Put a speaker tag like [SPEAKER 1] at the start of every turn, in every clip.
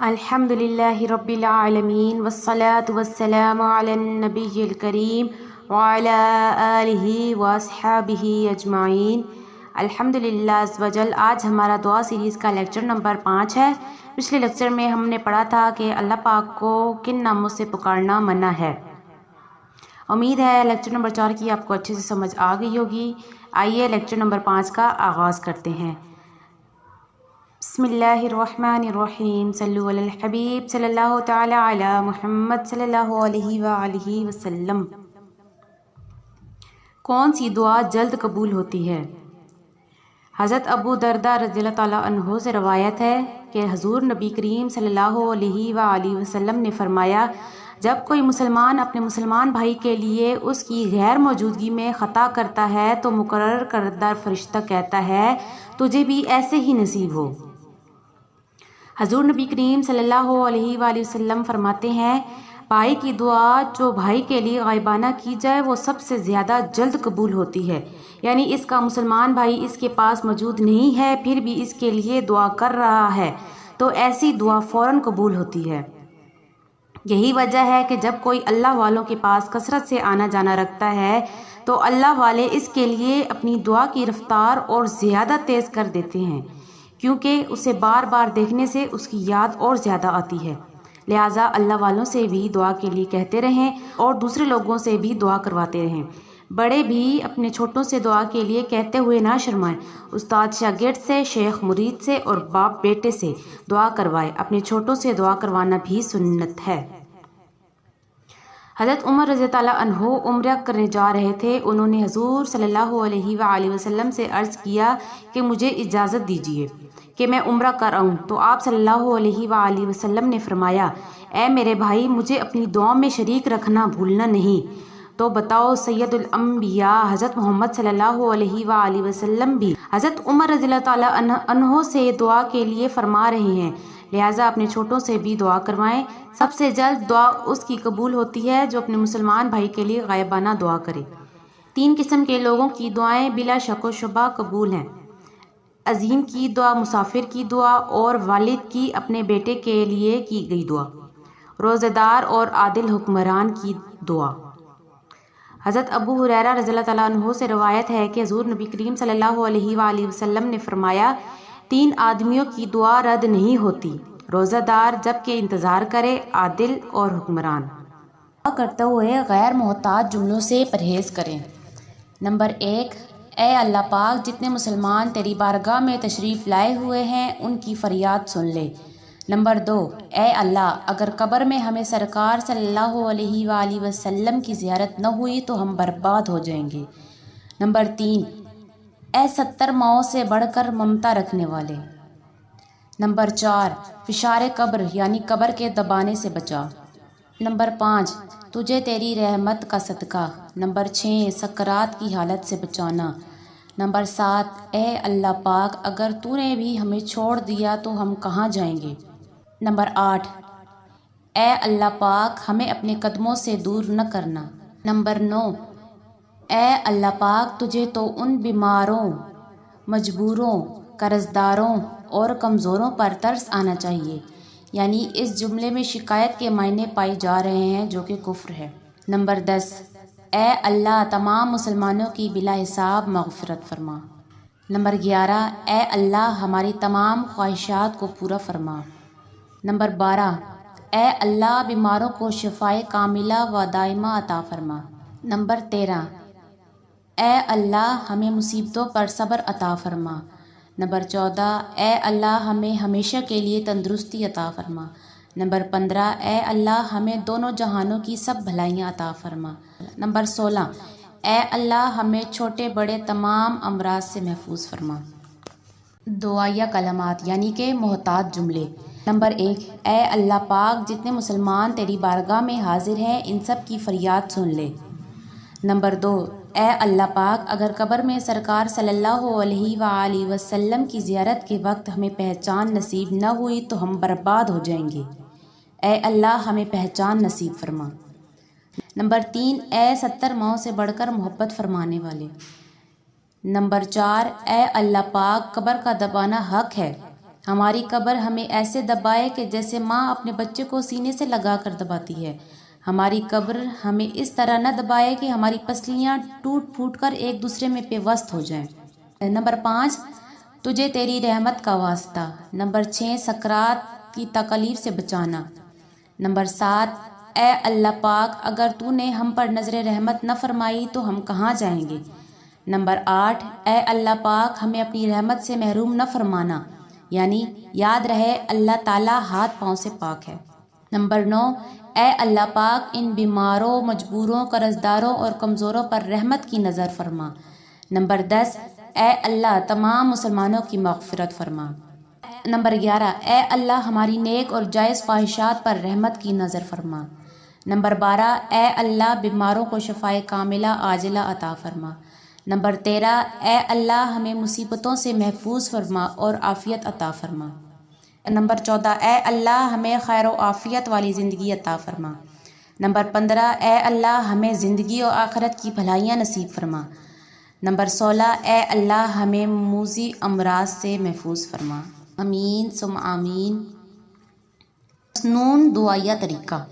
[SPEAKER 1] الحمدللہ رب العالمین والصلاة والسلام علی النبی الکریم وعلی آلہ واصحابہ اجمعین۔ الحمدللہ عز وجل۔ آج ہمارا دعا سیریز کا لیکچر نمبر 5 ہے۔ پچھلے لیکچر میں ہم نے پڑھا تھا کہ اللہ پاک کو کن ناموں سے پکارنا منع ہے۔ امید ہے لیکچر نمبر 4 کی آپ کو اچھے سے سمجھ آ گئی ہوگی۔ آئیے لیکچر نمبر 5 کا آغاز کرتے ہیں۔ بسم اللہ الرحمن الرحیم۔ صلو علی الحبیب صلی اللہ تعالی علی محمد صلی اللہ علیہ وآلہ وسلم۔ کون سی دعا جلد قبول ہوتی ہے؟ حضرت ابو درداء رضی اللہ تعالیٰ عنہ سے روایت ہے کہ حضور نبی کریم صلی اللہ علیہ وآلہ وسلم نے فرمایا، جب کوئی مسلمان اپنے مسلمان بھائی کے لیے اس کی غیر موجودگی میں خطا کرتا ہے تو مقرر کردہ فرشتہ کہتا ہے تجھے بھی ایسے ہی نصیب ہو۔ حضور نبی کریم صلی اللہ علیہ وآلہ وسلم فرماتے ہیں، بھائی کی دعا جو بھائی کے لیے غائبانہ کی جائے وہ سب سے زیادہ جلد قبول ہوتی ہے، یعنی اس کا مسلمان بھائی اس کے پاس موجود نہیں ہے پھر بھی اس کے لیے دعا کر رہا ہے تو ایسی دعا فوراً قبول ہوتی ہے۔ یہی وجہ ہے کہ جب کوئی اللہ والوں کے پاس کثرت سے آنا جانا رکھتا ہے تو اللہ والے اس کے لیے اپنی دعا کی رفتار اور زیادہ تیز کر دیتے ہیں، کیونکہ اسے بار بار دیکھنے سے اس کی یاد اور زیادہ آتی ہے۔ لہٰذا اللہ والوں سے بھی دعا کے لیے کہتے رہیں اور دوسرے لوگوں سے بھی دعا کرواتے رہیں۔ بڑے بھی اپنے چھوٹوں سے دعا کے لیے کہتے ہوئے نہ شرمائیں۔ استاد شاگرد سے، شیخ مرید سے اور باپ بیٹے سے دعا کروائے۔ اپنے چھوٹوں سے دعا کروانا بھی سنت ہے۔ حضرت عمر رضی اللہ عنہ عمرہ کرنے جا رہے تھے۔ انہوں نے حضور صلی اللہ علیہ وآلہ وسلم سے عرض کیا کہ مجھے اجازت دیجیے کہ میں عمرہ کر آؤں، تو آپ صلی اللہ علیہ وآلہ وسلم نے فرمایا، اے میرے بھائی، مجھے اپنی دعا میں شریک رکھنا بھولنا نہیں۔ تو بتاؤ، سید الانبیاء حضرت محمد صلی اللہ علیہ وآلہ وسلم بھی حضرت عمر رضی اللہ تعالیٰ عنہ سے دعا کے لیے فرما رہے ہیں، لہٰذا اپنے چھوٹوں سے بھی دعا کروائیں۔ سب سے جلد دعا اس کی قبول ہوتی ہے جو اپنے مسلمان بھائی کے لیے غائبانہ دعا کرے۔ 3 قسم کے لوگوں کی دعائیں بلا شک و شبہ قبول ہیں: عظیم کی دعا، مسافر کی دعا اور والد کی اپنے بیٹے کے لیے کی گئی دعا، روزہ دار اور عادل حکمران کی دعا۔ حضرت ابو ہریرہ رضی اللہ تعالیٰ عنہ سے روایت ہے کہ حضور نبی کریم صلی اللہ علیہ وآلہ وسلم نے فرمایا، 3 آدمیوں کی دعا رد نہیں ہوتی: روزہ دار جب کہ انتظار کرے، عادل اور حکمران۔ دعا کرتے ہوئے غیر محتاط جملوں سے پرہیز کریں۔ نمبر 1، اے اللہ پاک، جتنے مسلمان تیری بارگاہ میں تشریف لائے ہوئے ہیں ان کی فریاد سن لے۔ نمبر 2، اے اللہ، اگر قبر میں ہمیں سرکار صلی اللہ علیہ وآلہ وسلم کی زیارت نہ ہوئی تو ہم برباد ہو جائیں گے۔ نمبر 3، اے 70 ماؤں سے بڑھ کر ممتا رکھنے والے۔ نمبر 4، فشار قبر یعنی قبر کے دبانے سے بچا۔ نمبر 5، تجھے تیری رحمت کا صدقہ۔ نمبر 6، سکرات کی حالت سے بچانا۔ نمبر 7، اے اللہ پاک، اگر تو نے بھی ہمیں چھوڑ دیا تو ہم کہاں جائیں گے۔ نمبر 8، اے اللہ پاک، ہمیں اپنے قدموں سے دور نہ کرنا۔ نمبر 9، اے اللہ پاک، تجھے تو ان بیماروں، مجبوروں، قرضداروں اور کمزوروں پر ترس آنا چاہیے، یعنی اس جملے میں شکایت کے معنی پائے جا رہے ہیں جو کہ کفر ہے۔ نمبر 10، اے اللہ، تمام مسلمانوں کی بلا حساب مغفرت فرما۔ نمبر 11، اے اللہ، ہماری تمام خواہشات کو پورا فرما۔ نمبر 12، اے اللہ، بیماروں کو شفائے کاملہ و دائمہ عطا فرما۔ نمبر 13، اے اللہ، ہمیں مصیبتوں پر صبر عطا فرما۔ نمبر 14، اے اللہ، ہمیں ہمیشہ کے لیے تندرستی عطا فرما۔ نمبر 15، اے اللہ، ہمیں دونوں جہانوں کی سب بھلائیاں عطا فرما۔ نمبر 16، اے اللہ، ہمیں چھوٹے بڑے تمام امراض سے محفوظ فرما۔ دعائیہ کلمات یعنی کہ محتاط جملے۔ نمبر 1، اے اللہ پاک، جتنے مسلمان تیری بارگاہ میں حاضر ہیں ان سب کی فریاد سن لے۔ نمبر 2، اے اللہ پاک، اگر قبر میں سرکار صلی اللہ علیہ وآلہ وسلم کی زیارت کے وقت ہمیں پہچان نصیب نہ ہوئی تو ہم برباد ہو جائیں گے۔ اے اللہ، ہمیں پہچان نصیب فرما۔ نمبر 3، اے 70 ماؤں سے بڑھ کر محبت فرمانے والے۔ نمبر 4، اے اللہ پاک، قبر کا دبانا حق ہے، ہماری قبر ہمیں ایسے دبائے کہ جیسے ماں اپنے بچے کو سینے سے لگا کر دباتی ہے۔ ہماری قبر ہمیں اس طرح نہ دبائے کہ ہماری پسلیاں ٹوٹ پھوٹ کر ایک دوسرے میں پیوست ہو جائیں۔ نمبر 5، تجھے تیری رحمت کا واسطہ۔ نمبر 6، سکرات کی تکلیف سے بچانا۔ نمبر 7، اے اللہ پاک، اگر تو نے ہم پر نظر رحمت نہ فرمائی تو ہم کہاں جائیں گے۔ نمبر 8، اے اللہ پاک، ہمیں اپنی رحمت سے محروم نہ فرمانا، یعنی یاد رہے اللہ تعالیٰ ہاتھ پاؤں سے پاک ہے۔ نمبر 9، اے اللہ پاک، ان بیماروں، مجبوروں، قرضداروں اور کمزوروں پر رحمت کی نظر فرما۔ نمبر 10، اے اللہ تمام مسلمانوں کی مغفرت فرما۔ نمبر 11، اے اللہ ہماری نیک اور جائز خواہشات پر رحمت کی نظر فرما۔ نمبر 12، اے اللہ بیماروں کو شفائے کاملہ عاجلہ عطا فرما۔ نمبر 13، اے اللہ ہمیں مصیبتوں سے محفوظ فرما اور عافیت عطا فرما۔ نمبر 14، اے اللہ ہمیں خیر و عافیت والی زندگی عطا فرما۔ نمبر 15، اے اللہ ہمیں زندگی و آخرت کی بھلائیاں نصیب فرما۔ نمبر 16، اے اللہ ہمیں موذی امراض سے محفوظ فرما۔ آمین ثم آمین۔ مسنون دعائیہ طریقہ۔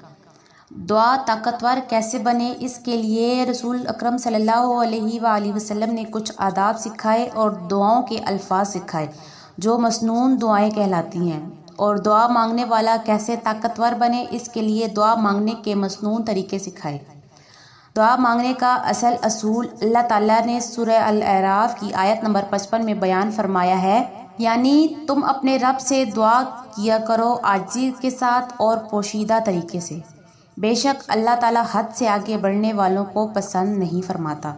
[SPEAKER 1] دعا طاقتور کیسے بنے، اس کے لیے رسول اکرم صلی اللہ علیہ وآلہ وسلم نے کچھ آداب سکھائے اور دعاؤں کے الفاظ سکھائے جو مسنون دعائیں کہلاتی ہیں۔ اور دعا مانگنے والا کیسے طاقتور بنے، اس کے لیے دعا مانگنے کے مسنون طریقے سکھائے۔ دعا مانگنے کا اصل اصول اللہ تعالیٰ نے سورہ الاعراف کی آیت نمبر 55 میں بیان فرمایا ہے، یعنی تم اپنے رب سے دعا کیا کرو عاجزی کے ساتھ اور پوشیدہ طریقے سے، بے شک اللہ تعالیٰ حد سے آگے بڑھنے والوں کو پسند نہیں فرماتا۔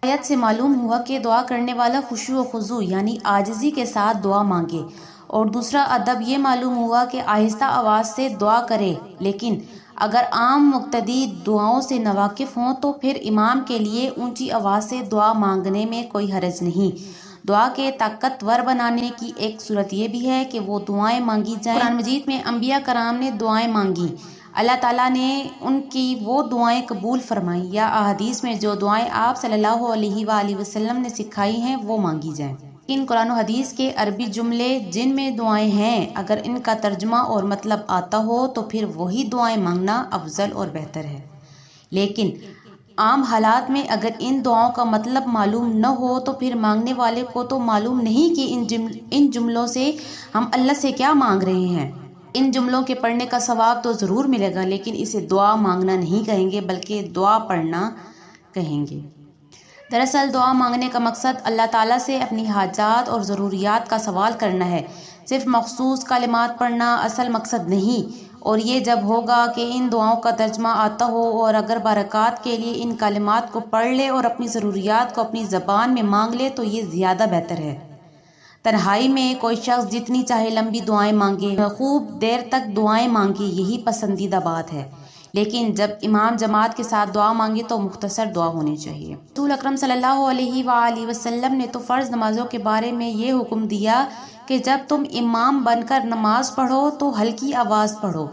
[SPEAKER 1] آیت سے معلوم ہوا کہ دعا کرنے والا خشوع و خضوع یعنی عاجزی کے ساتھ دعا مانگے، اور دوسرا ادب یہ معلوم ہوا کہ آہستہ آواز سے دعا کرے، لیکن اگر عام مقتدی دعاؤں سے ناواقف ہوں تو پھر امام کے لیے اونچی آواز سے دعا مانگنے میں کوئی حرج نہیں۔ دعا کے طاقتور بنانے کی ایک صورت یہ بھی ہے کہ وہ دعائیں مانگی جائیں۔ قرآن مجید میں انبیاء کرام نے دعائیں مانگی، اللہ تعالیٰ نے ان کی وہ دعائیں قبول فرمائیں، یا احادیث میں جو دعائیں آپ صلی اللہ علیہ وآلہ وسلم نے سکھائی ہیں وہ مانگی جائیں۔ ان قرآن و حدیث کے عربی جملے جن میں دعائیں ہیں، اگر ان کا ترجمہ اور مطلب آتا ہو تو پھر وہی دعائیں مانگنا افضل اور بہتر ہے، لیکن عام حالات میں اگر ان دعاؤں کا مطلب معلوم نہ ہو تو پھر مانگنے والے کو تو معلوم نہیں کہ ان جملوں سے ہم اللہ سے کیا مانگ رہے ہیں۔ ان جملوں کے پڑھنے کا ثواب تو ضرور ملے گا، لیکن اسے دعا مانگنا نہیں کہیں گے بلکہ دعا پڑھنا کہیں گے۔ دراصل دعا مانگنے کا مقصد اللہ تعالیٰ سے اپنی حاجات اور ضروریات کا سوال کرنا ہے، صرف مخصوص کلمات پڑھنا اصل مقصد نہیں۔ اور یہ جب ہوگا کہ ان دعاؤں کا ترجمہ آتا ہو اور اگر برکات کے لیے ان کلمات کو پڑھ لے اور اپنی ضروریات کو اپنی زبان میں مانگ لے تو یہ زیادہ بہتر ہے۔ تنہائی میں کوئی شخص جتنی چاہے لمبی دعائیں مانگے، خوب دیر تک دعائیں مانگے، یہی پسندیدہ بات ہے، لیکن جب امام جماعت کے ساتھ دعا مانگے تو مختصر دعا ہونی چاہیے۔ رسول اکرم صلی اللہ علیہ وآلہ وسلم نے تو فرض نمازوں کے بارے میں یہ حکم دیا کہ جب تم امام بن کر نماز پڑھو تو ہلکی آواز پڑھو،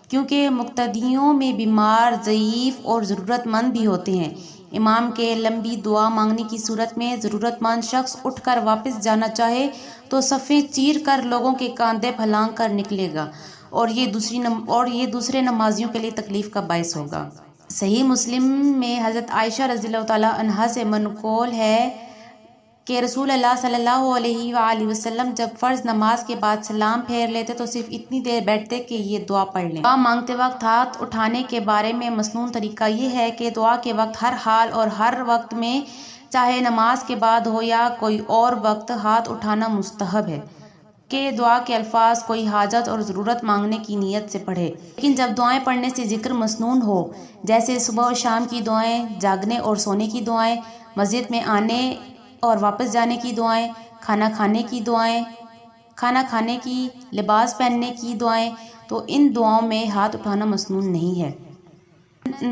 [SPEAKER 1] کیونکہ مقتدیوں میں بیمار، ضعیف اور ضرورت مند بھی ہوتے ہیں۔ امام کے لمبی دعا مانگنے کی صورت میں ضرورت مند شخص اٹھ کر واپس جانا چاہے تو صفیں چیر کر لوگوں کے کاندھے پھلانگ کر نکلے گا، اور یہ دوسرے نمازیوں کے لیے تکلیف کا باعث ہوگا۔ صحیح مسلم میں حضرت عائشہ رضی اللہ تعالیٰ عنہا سے منقول ہے کہ رسول اللہ صلی اللہ علیہ وآلہ وسلم جب فرض نماز کے بعد سلام پھیر لیتے تو صرف اتنی دیر بیٹھتے کہ یہ دعا پڑھ لیں۔ دعا مانگتے وقت ہاتھ اٹھانے کے بارے میں مسنون طریقہ یہ ہے کہ دعا کے وقت ہر حال اور ہر وقت میں، چاہے نماز کے بعد ہو یا کوئی اور وقت، ہاتھ اٹھانا مستحب ہے کہ دعا کے الفاظ کوئی حاجت اور ضرورت مانگنے کی نیت سے پڑھے، لیکن جب دعائیں پڑھنے سے ذکر مسنون ہو، جیسے صبح اور شام کی دعائیں، جاگنے اور سونے کی دعائیں، مسجد میں آنے اور واپس جانے کی دعائیں، کھانا کھانے کی، لباس پہننے کی دعائیں، تو ان دعاؤں میں ہاتھ اٹھانا مسنون نہیں ہے۔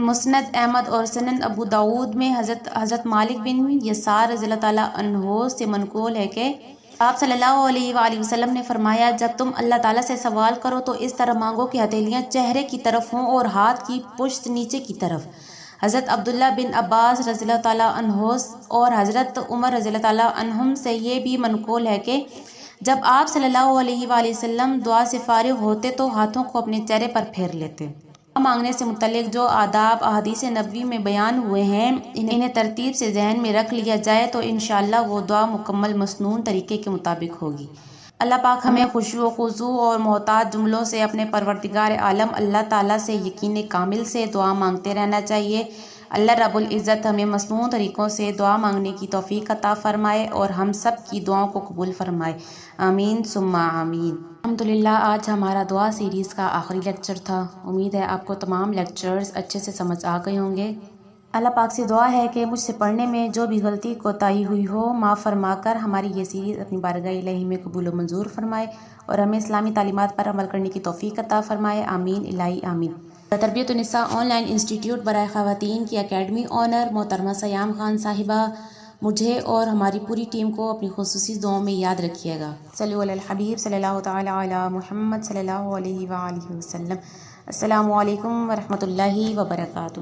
[SPEAKER 1] مسند احمد اور سنن ابو داود میں حضرت مالک بن یسار رضی اللہ تعالیٰ عنہ سے منقول ہے کہ آپ صلی اللہ علیہ وآلہ وسلم نے فرمایا، جب تم اللہ تعالیٰ سے سوال کرو تو اس طرح مانگو کہ ہتھیلیاں چہرے کی طرف ہوں اور ہاتھ کی پشت نیچے کی طرف۔ حضرت عبداللہ بن عباس رضی اللہ تعالیٰ عنہ اور حضرت عمر رضی اللہ تعالیٰ عنہم سے یہ بھی منقول ہے کہ جب آپ صلی اللہ علیہ وآلہ وسلم دعا سے فارغ ہوتے تو ہاتھوں کو اپنے چہرے پر پھیر لیتے۔ دعا مانگنے سے متعلق جو آداب احادیث نبوی میں بیان ہوئے ہیں انہیں ترتیب سے ذہن میں رکھ لیا جائے تو انشاءاللہ وہ دعا مکمل مسنون طریقے کے مطابق ہوگی۔ اللہ پاک ہمیں خشوع و خضوع اور محتاط جملوں سے اپنے پروردگار عالم اللہ تعالیٰ سے یقین کامل سے دعا مانگتے رہنا چاہیے۔ اللہ رب العزت ہمیں مسنون طریقوں سے دعا مانگنے کی توفیق عطا فرمائے اور ہم سب کی دعاؤں کو قبول فرمائے، آمین ثم آمین۔ الحمدللہ آج ہمارا دعا سیریز کا آخری لیکچر تھا۔ امید ہے آپ کو تمام لیکچرز اچھے سے سمجھ آ گئے ہوں گے۔ اللہ پاک سے دعا ہے کہ مجھ سے پڑھنے میں جو بھی غلطی کوتاہی ہوئی ہو معاف فرما کر ہماری یہ سیریز اپنی بارگاہ الہی میں قبول و منظور فرمائے اور ہمیں اسلامی تعلیمات پر عمل کرنے کی توفیق عطا فرمائے، آمین الہی آمین۔ تربیت النساء آن لائن انسٹیٹیوٹ برائے خواتین کی اکیڈمی آنر محترمہ سیام خان صاحبہ، مجھے اور ہماری پوری ٹیم کو اپنی خصوصی دعاؤں میں یاد رکھیے گا۔ صلو علی الحبیب صلی اللہ تعالی علی محمد صلی اللہ علیہ وآلہ وسلم۔ السلام علیکم ورحمۃ اللہ وبرکاتہ۔